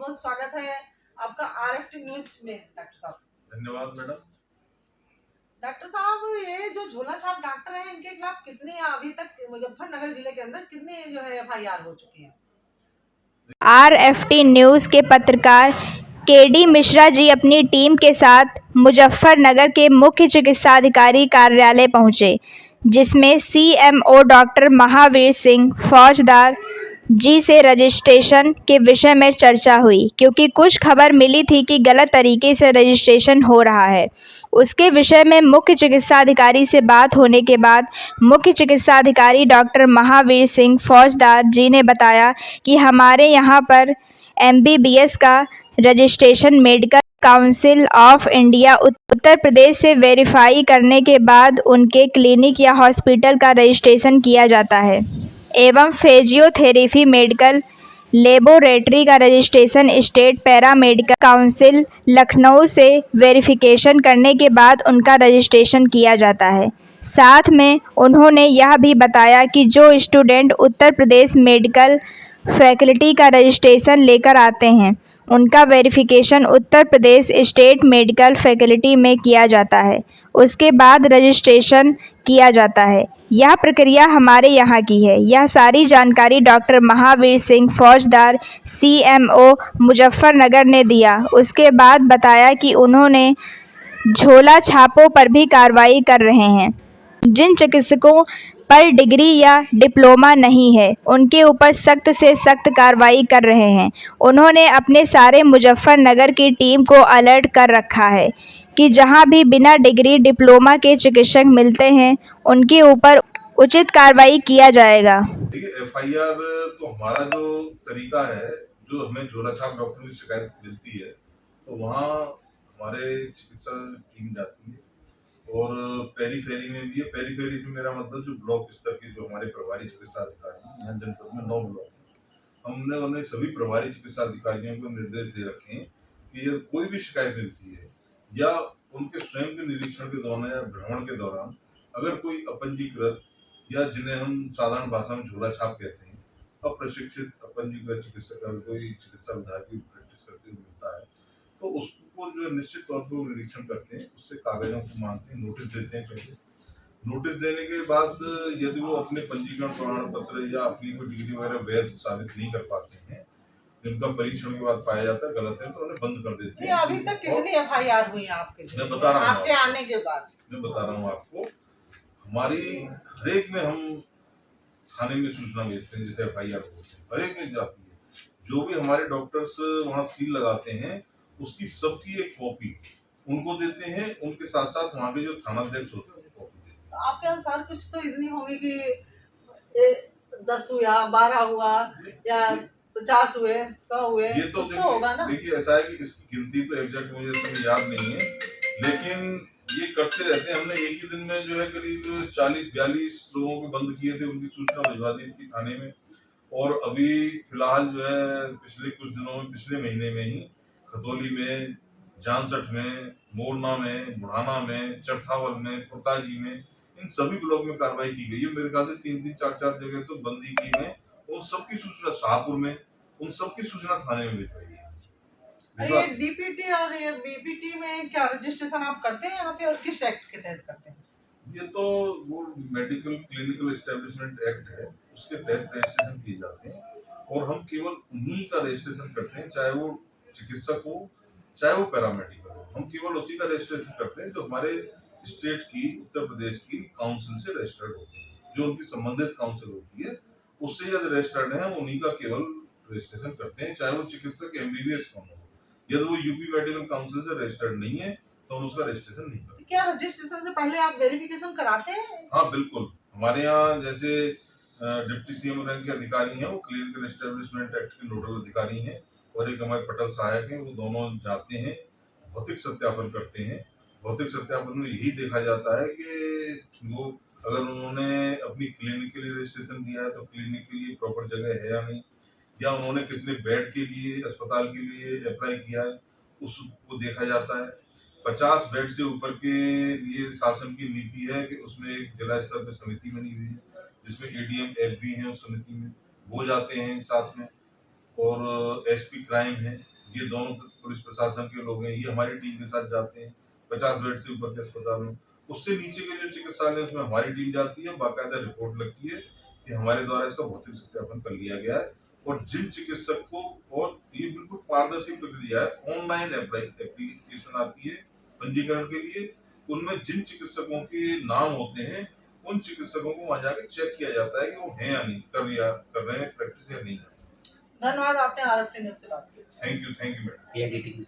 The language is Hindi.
बहुत स्वागत है आपका आरएफटी न्यूज में डॉक्टर साहब। धन्यवाद मैडम। डॉक्टर साहब, ये जो झोला छाप डॉक्टर हैं, इनके खिलाफ कितनी अभी तक मुजफ्फरनगर जिले के अंदर कितनी जो है एफआईआर हो चुकी है? आरएफटी न्यूज़ के पत्रकार केडी मिश्रा जी अपनी टीम के साथ मुजफ्फरनगर के मुख्य चिकित्साधिकारी कार्यालय पहुंचे, जिसमें सीएमओ डॉक्टर महावीर सिंह फौजदार जी से रजिस्ट्रेशन के विषय में चर्चा हुई, क्योंकि कुछ खबर मिली थी कि गलत तरीके से रजिस्ट्रेशन हो रहा है। उसके विषय में मुख्य चिकित्साधिकारी से बात होने के बाद मुख्य चिकित्साधिकारी डॉक्टर महावीर सिंह फौजदार जी ने बताया कि हमारे यहाँ पर एमबीबीएस का registration medical council of India Uttar Pradesh से वेरीफाई करने के बाद उनके क्लिनिक या हॉस्पिटल का रजिस्ट्रेशन किया जाता है एवं फिजियोथेरेपी मेडिकल लेबोरेटरी का registration state paramedical council Lucknow से वेरिफिकेशन करने के बाद उनका रजिस्ट्रेशन किया जाता है। साथ में उन्होंने यह भी बताया कि जो student Uttar Pradesh medical faculty का रजिस्ट्रेशन लेकर आते हैं, उनका verification Uttar Pradesh state medical faculty में किया जाता है। उसके बाद रजिस्ट्रेशन किया जाता है। यह प्रक्रिया हमारे यहाँ की है। यह सारी जानकारी डॉक्टर महावीर सिंह फौजदार सीएमओ मुजफ्फरनगर ने दिया। उसके बाद बताया कि उन्होंने झोला छापों पर भी कार्रवाई कर रहे हैं। जिन चिकित्सकों पर डिग्री या डिप्लोमा नहीं है, उनके ऊपर सख्त से सख्त कार्रवाई कर रहे हैं। उन्होंने अपने सारे मुजफ्फरनगर की टीम को अलर्ट कर रखा है कि जहां भी बिना डिग्री डिप्लोमा के चिकित्सक मिलते हैं, उनके ऊपर उचित कार्रवाई किया जाएगा। देखिए, एफआईआर तो हमारा जो तरीका है, जो हमें झोला छाप डॉक्टर की शिकायत मिलती है तो वहाँ हमारे चिकित्सा टीम जाती है और पेरी फेरी में भी है। पेरी फेरी से मेरा मतलब जो ब्लॉक स्तर के जो हमारे प्रभारी चिकित्सा अधिकारी हैं, यहाँ जनपद में 9 ब्लॉक हैं, हमने उन्हें सभी प्रभारी चिकित्सा अधिकारियों को निर्देश दे रखे हैं कि यदि कोई भी शिकायत मिलती है या उनके स्वयं के निरीक्षण के दौरान या भ्रमण के दौरान अगर कोई अपंजीकृत या जिन्हें हम साधारण भाषा में झोला छाप कहते हैं, अप्रशिक्षित अपंजीकृत चिकित्सक अगर कोई चिकित्सा विधायक की प्रैक्टिस करते हुए मिलता है तो उसको जो है निश्चित तौर पर वो निरीक्षण करते हैं, उससे कागजों को मांगते हैं, नोटिस देते हैं। पहले नोटिस देने के बाद यदि वो अपने पंजीकरण प्रमाण पत्र या अपनी कोई डिग्री वगैरह वैध साबित नहीं कर पाते हैं, जिनका परीक्षण के बाद पाया जाता है गलत है, तो उन्हें बंद कर देते हैं। अभी तक कितनी एफआईआर हुई है आपके? मैं बता रहा हूँ आपके आने के बाद। मैं बता रहा हूँ आपको, हमारी हरेक में हम थाने में सूचना भेजते हैं, जैसे एफआईआर होती है हरेक में जाती है। जो भी हमारे डॉक्टर्स वहाँ सील लगाते हैं, उसकी सबकी एक कॉपी उनको देते हैं, उनके साथ साथ वहाँ के जो थानाध्यक्ष होते हैं उसको कॉपी देते हैं। तो आपके अनुसार कुछ तो इतनी होगी कि 10 हुआ, 12 हुआ या 50 हुए, 100 हुए, ये तो होगा ना। देखिए ऐसा है कि इसकी गिनती तो एग्जैक्ट मुझे समय याद नहीं है, लेकिन ये करते रहते हैं। हमने एक ही दिन में जो है करीब 40-42 लोगों को बंद किए थे, उनकी सूचना भिजवा दी थी थाने में। और अभी फिलहाल जो है पिछले कुछ दिनों में, पिछले महीने में ही खतौली में, जानसठ में, मोरना में, बुढ़ाना में, चरथावल में, फुरकाजी में, इन सभी ब्लॉक में कार्रवाई की गई है। मेरे ख्याल से 3-3, 4-4 जगह तो बंदी की है। उन सबकी सूचना शाहपुर में, उन सबकी सूचना थाने में भिजवाई है। ये डीपीटी और ये बीपीटी में क्या रजिस्ट्रेशन आप करते हैं यहाँ पे, और किस एक्ट के तहत करते हैं? ये तो वो मेडिकल क्लिनिकल एस्टेब्लिशमेंट एक्ट है, उसके तहत रजिस्ट्रेशन किए जाते हैं और हम केवल उन्हीं का रजिस्ट्रेशन करते हैं, चाहे वो चिकित्सक हो चाहे वो पैरामेडिकल हो। हम केवल उसी का रजिस्ट्रेशन करते हैं जो हमारे स्टेट की, उत्तर प्रदेश की काउंसिल से रजिस्टर्ड होती है, जो उनकी संबंधित काउंसिल होती है, उससे यदि रजिस्टर्ड है हम उन्हीं का केवल रजिस्ट्रेशन करते हैं, चाहे वो चिकित्सक एमबीबीएस कौन हो। यदि वो यूपी मेडिकल काउंसिल से रजिस्टर्ड नहीं है तो हम उसका रजिस्ट्रेशन नहीं करते। क्या रजिस्ट्रेशन से पहले आप वेरिफिकेशन कराते हैं? हाँ बिल्कुल, हमारे यहाँ जैसे डिप्टी सीएम रैंक के अधिकारी हैं, वो क्लिनिकल एस्टेब्लिशमेंट एक्ट के नोडल अधिकारी हैं और एक हमारे पटल सहायक हैं, वो दोनों जाते हैं, भौतिक सत्यापन करते हैं। भौतिक सत्यापन में यही देखा जाता है कि वो अगर उन्होंने अपनी क्लिनिक के लिए रजिस्ट्रेशन दिया है तो क्लिनिक के लिए प्रॉपर जगह है या नहीं, या उन्होंने कितने बेड के लिए अस्पताल के लिए अप्लाई किया है उसको देखा जाता है। 50 बेड से ऊपर के लिए शासन की नीति है कि उसमें एक जिला स्तर पर समिति बनी हुई है, जिसमें एडीएम एफबी हैं उस समिति में, वो जाते हैं साथ में, और एसपी क्राइम है ये दोनों पुलिस प्रशासन के लोग हैं, ये हमारी टीम के साथ जाते हैं 50 बेड से ऊपर के अस्पताल में। उससे नीचे के जो चिकित्सालय उसमें हमारी टीम जाती है, बाकायदा रिपोर्ट लगती है कि हमारे द्वारा इसका भौतिक सत्यापन कर लिया गया है। और जिन चिकित्सक को, और ये बिल्कुल पारदर्शी प्रक्रिया है, ऑनलाइन एप्लीकेशन आती है पंजीकरण के लिए, उनमें जिन चिकित्सकों के नाम होते हैं उन चिकित्सकों को वहां जाकर चेक किया जाता है कि वो हैं या नहीं, कर रहे हैं प्रैक्टिस या नहीं है। धन्यवाद, आपने RFT न्यूज़ से बात की। Thank you madam. AIDT